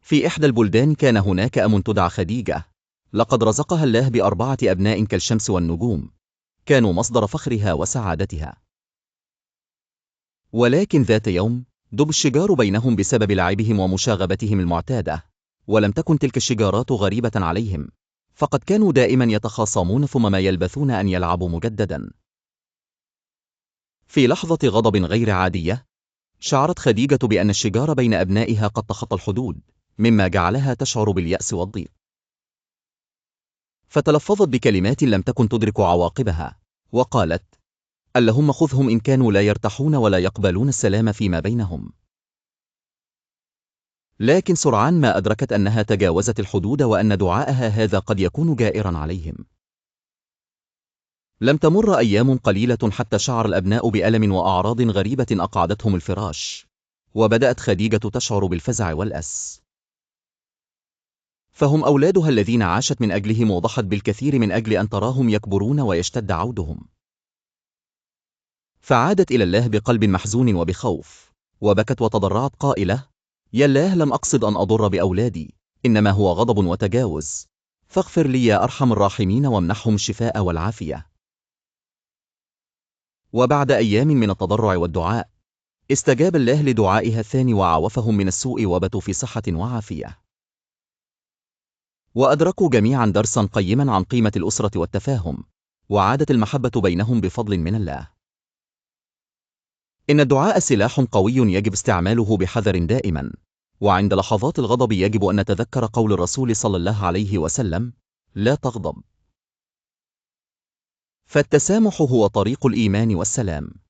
في إحدى البلدان كان هناك أم تدعى خديجة، لقد رزقها الله ب4 أبناء كالشمس والنجوم، كانوا مصدر فخرها وسعادتها. ولكن ذات يوم دب الشجار بينهم بسبب لعبهم ومشاغبتهم المعتادة، ولم تكن تلك الشجارات غريبة عليهم، فقد كانوا دائما يتخاصمون ثم ما يلبثون أن يلعبوا مجددا. في لحظة غضب غير عادية شعرت خديجة بأن الشجار بين أبنائها قد تخطى الحدود، مما جعلها تشعر باليأس والضيق، فتلفظت بكلمات لم تكن تدرك عواقبها، وقالت: اللهم خذهم إن كانوا لا يرتاحون ولا يقبلون السلام فيما بينهم. لكن سرعان ما أدركت أنها تجاوزت الحدود وأن دعاءها هذا قد يكون جائرا عليهم. لم تمر أيام قليلة حتى شعر الأبناء بألم وأعراض غريبة أقعدتهم الفراش، وبدأت خديجة تشعر بالفزع والأس، فهم أولادها الذين عاشت من أجلهم وضحت بالكثير من أجل أن تراهم يكبرون ويشتد عودهم. فعادت إلى الله بقلب محزون وبخوف، وبكت وتضرعت قائلة: يا الله، لم أقصد أن أضر بأولادي، إنما هو غضب وتجاوز، فاغفر لي يا أرحم الراحمين وامنحهم الشفاء والعافية. وبعد أيام من التضرع والدعاء استجاب الله لدعائها الثاني وعافهم من السوء وبتوا في صحة وعافية. وأدركوا جميعا درسا قيما عن قيمة الأسرة والتفاهم، وعادت المحبة بينهم بفضل من الله. إن الدعاء سلاح قوي يجب استعماله بحذر دائما، وعند لحظات الغضب يجب أن نتذكر قول الرسول صلى الله عليه وسلم: لا تغضب، فالتسامح هو طريق الإيمان والسلام.